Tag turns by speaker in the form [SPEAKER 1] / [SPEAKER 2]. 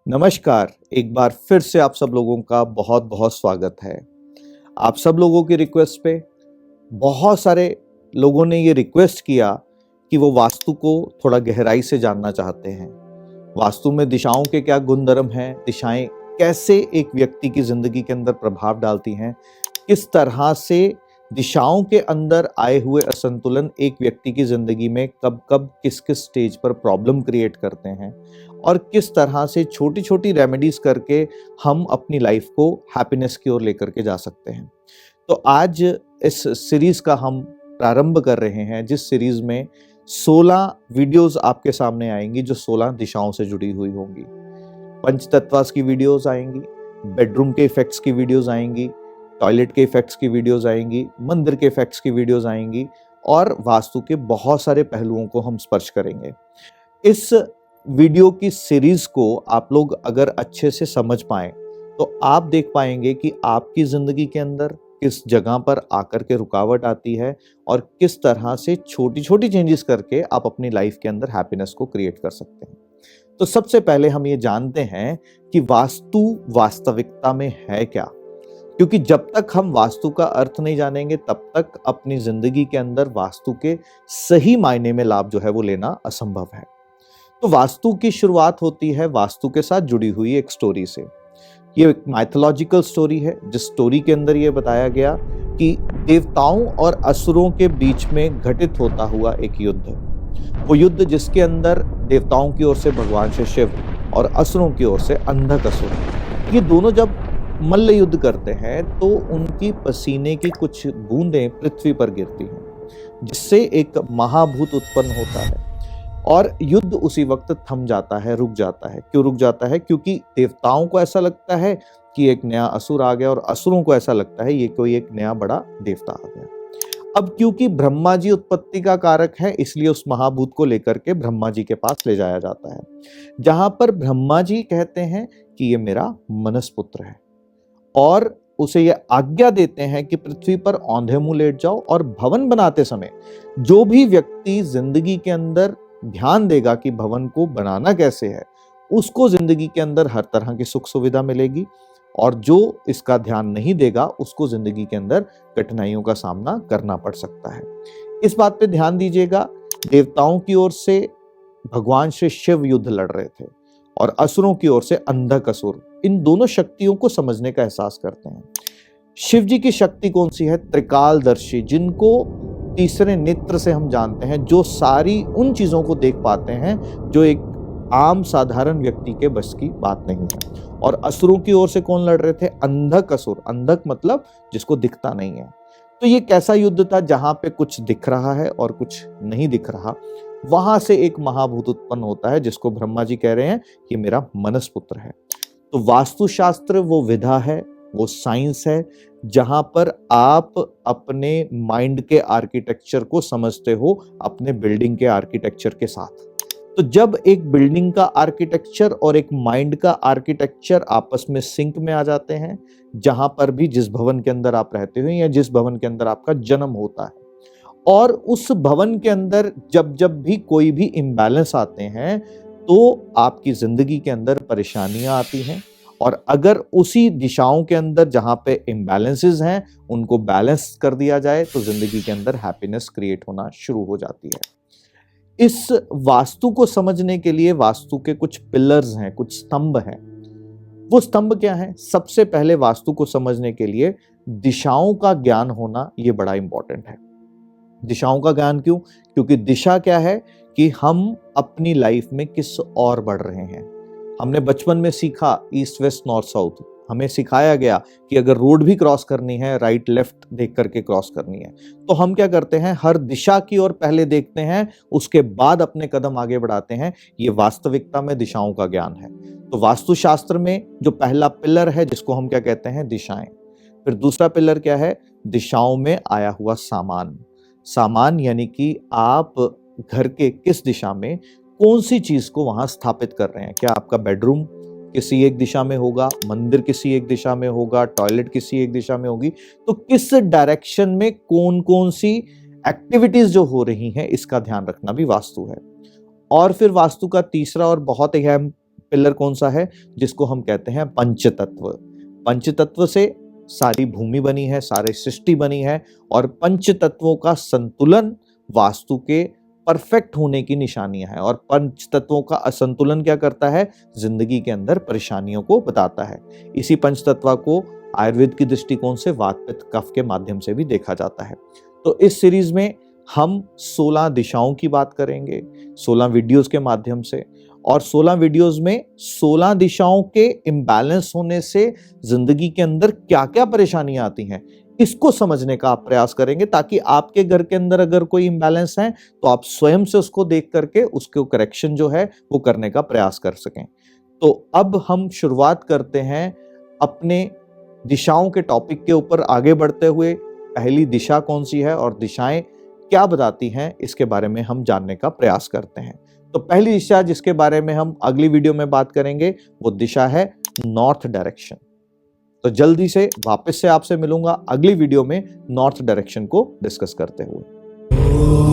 [SPEAKER 1] नमस्कार, एक बार फिर से आप सब लोगों का बहुत बहुत स्वागत है। आप सब लोगों की रिक्वेस्ट पे बहुत सारे लोगों ने ये रिक्वेस्ट किया कि वो वास्तु को थोड़ा गहराई से जानना चाहते हैं। वास्तु में दिशाओं के क्या गुणधर्म हैं, दिशाएं कैसे एक व्यक्ति की जिंदगी के अंदर प्रभाव डालती हैं, किस तरह से दिशाओं के अंदर आए हुए असंतुलन एक व्यक्ति की जिंदगी में कब कब किस किस स्टेज पर प्रॉब्लम क्रिएट करते हैं और किस तरह से छोटी छोटी रेमेडीज करके हम अपनी लाइफ को हैप्पीनेस की ओर लेकर के जा सकते हैं। तो आज इस सीरीज का हम प्रारंभ कर रहे हैं, जिस सीरीज में 16 वीडियोस आपके सामने आएंगी जो 16 दिशाओं से जुड़ी हुई होंगी। पंचतत्वास की वीडियोस आएंगी, बेडरूम के इफेक्ट्स की वीडियोस आएंगी, टॉयलेट के इफेक्ट्स की वीडियोस आएंगी, मंदिर के इफेक्ट्स की वीडियोस आएंगी और वास्तु के बहुत सारे पहलुओं को हम स्पर्श करेंगे। इस वीडियो की सीरीज को आप लोग अगर अच्छे से समझ पाएं तो आप देख पाएंगे कि आपकी जिंदगी के अंदर किस जगह पर आकर के रुकावट आती है और किस तरह से छोटी छोटी चेंजेस करके आप अपनी लाइफ के अंदर हैप्पीनेस को क्रिएट कर सकते हैं। तो सबसे पहले हम ये जानते हैं कि वास्तु वास्तविकता में है क्या, क्योंकि जब तक हम वास्तु का अर्थ नहीं जानेंगे तब तक अपनी जिंदगी के अंदर वास्तु के सही मायने में लाभ जो है वो लेना असंभव है। तो वास्तु की शुरुआत होती है वास्तु के साथ जुड़ी हुई एक स्टोरी से। ये एक माइथोलॉजिकल स्टोरी है, जिस स्टोरी के अंदर ये बताया गया कि देवताओं और असुरों के बीच में घटित होता हुआ एक युद्ध, वो युद्ध जिसके अंदर देवताओं की ओर से भगवान श्री शिव और असुरों की ओर से अंधकसुर, ये दोनों जब मल्ल युद्ध करते हैं तो उनकी पसीने की कुछ बूंदें पृथ्वी पर गिरती हैं, जिससे एक महाभूत उत्पन्न होता है और युद्ध उसी वक्त थम जाता है, रुक जाता है। क्यों रुक जाता है? क्योंकि देवताओं को ऐसा लगता है कि एक नया असुर आ गया और असुरों को ऐसा लगता है ये कोई एक नया बड़ा देवता आ गया। अब क्योंकि ब्रह्मा जी उत्पत्ति का कारक है, इसलिए उस महाभूत को लेकर के ब्रह्मा जी के पास ले जाया जाता है, जहां पर ब्रह्मा जी कहते हैं कि ये मेरा मनसपुत्र है और उसे यह आज्ञा देते हैं कि पृथ्वी पर औंधे मुंह लेट जाओ और भवन बनाते समय जो भी व्यक्ति जिंदगी के अंदर ध्यान देगा कि भवन को बनाना कैसे है, उसको जिंदगी के अंदर हर तरह की सुख सुविधा मिलेगी और जो इसका ध्यान नहीं देगा उसको जिंदगी के अंदर कठिनाइयों का सामना करना पड़ सकता है। इस बात पे ध्यान दीजिएगा, देवताओं की ओर से भगवान श्री शिव युद्ध लड़ रहे थे और असुरों की ओर से अंधकसुर। इन दोनों शक्तियों को समझने का एहसास करते हैं। शिव जी की शक्ति कौन सी है? त्रिकालदर्शी, जिनको तीसरे नेत्र से हम जानते हैं, जो सारी उन चीजों को देख पाते हैं जो एक आम साधारण व्यक्ति के बस की बात नहीं है। और असुरों की ओर से कौन लड़ रहे थे? अंधकसुर। अंधक मतलब जिसको दिखता नहीं है। तो ये कैसा युद्ध था? जहां पे कुछ दिख रहा है और कुछ नहीं दिख रहा, वहां से एक महाभूत उत्पन्न होता है जिसको ब्रह्मा जी कह रहे हैं कि मेरा मनसपुत्र है। तो वास्तुशास्त्र वो विधा है, वो साइंस है, जहां पर आप अपने माइंड के आर्किटेक्चर को समझते हो अपने बिल्डिंग के आर्किटेक्चर के साथ। तो जब एक बिल्डिंग का आर्किटेक्चर और एक माइंड का आर्किटेक्चर आपस में सिंक में आ जाते हैं, जहां पर भी जिस भवन के अंदर आप रहते हो या जिस भवन के अंदर आपका जन्म होता है, और उस भवन के अंदर जब जब भी कोई भी इम्बैलेंस आते हैं तो आपकी जिंदगी के अंदर परेशानियां आती हैं। और अगर उसी दिशाओं के अंदर जहां पे इम्बैलेंसेस हैं उनको बैलेंस कर दिया जाए तो जिंदगी के अंदर हैप्पीनेस क्रिएट होना शुरू हो जाती है। इस वास्तु को समझने के लिए वास्तु के कुछ पिलर्स हैं, कुछ स्तंभ हैं। वो स्तंभ क्या है? सबसे पहले वास्तु को समझने के लिए दिशाओं का ज्ञान होना ये बड़ा इंपॉर्टेंट है। दिशाओं का ज्ञान क्यों? क्योंकि दिशा क्या है कि हम अपनी लाइफ में किस ओर बढ़ रहे हैं। हमने बचपन में सीखा ईस्ट वेस्ट नॉर्थ साउथ, हमें सिखाया गया कि अगर रोड भी क्रॉस करनी है राइट लेफ्ट देख करके क्रॉस करनी है। तो हम क्या करते हैं? हर दिशा की ओर पहले देखते हैं, उसके बाद अपने कदम आगे बढ़ाते हैं। ये वास्तविकता में दिशाओं का ज्ञान है। तो वास्तुशास्त्र में जो पहला पिलर है जिसको हम क्या कहते हैं? दिशाएं। फिर दूसरा पिलर क्या है? दिशाओं में आया हुआ सामान। सामान यानी कि आप घर के किस दिशा में कौन सी चीज को वहां स्थापित कर रहे हैं। क्या आपका बेडरूम किसी एक दिशा में होगा, मंदिर किसी एक दिशा में होगा, टॉयलेट किसी एक दिशा में होगी, तो किस डायरेक्शन में कौन कौन सी एक्टिविटीज जो हो रही हैं इसका ध्यान रखना भी वास्तु है। और फिर वास्तु का तीसरा और बहुत अहम पिलर कौन सा है, जिसको हम कहते हैं पंचतत्व। पंचतत्व से सारी भूमि बनी है, सारी सृष्टि बनी है, और पंचतत्वों का संतुलन वास्तु के परफेक्ट होने की निशानियां हैं। और पंच तत्वों का असंतुलन क्या करता है, जिंदगी के अंदर परेशानियों को बताता है। इसी पंच तत्व को आयुर्वेद की दृष्टिकोण से वात पित्त कफ के माध्यम से भी देखा जाता है। तो इस सीरीज में हम 16 दिशाओं की बात करेंगे 16 वीडियोस के माध्यम से, और 16 वीडियोस में 16 दिशाओं के इम्बैलेंस होने से जिंदगी के अंदर क्या क्या परेशानियां आती हैं, इसको समझने का आप प्रयास करेंगे, ताकि आपके घर के अंदर अगर कोई इम्बैलेंस है तो आप स्वयं से उसको देख करके उसको करेक्शन जो है वो करने का प्रयास कर सकें। तो अब हम शुरुआत करते हैं अपने दिशाओं के टॉपिक के ऊपर आगे बढ़ते हुए। पहली दिशा कौन सी है और दिशाएं क्या बताती हैं, इसके बारे में हम जानने का प्रयास करते हैं। तो पहली दिशा जिसके बारे में हम अगली वीडियो में बात करेंगे वो दिशा है नॉर्थ डायरेक्शन। तो जल्दी से वापस से आपसे मिलूंगा अगली वीडियो में नॉर्थ डायरेक्शन को डिस्कस करते हुए।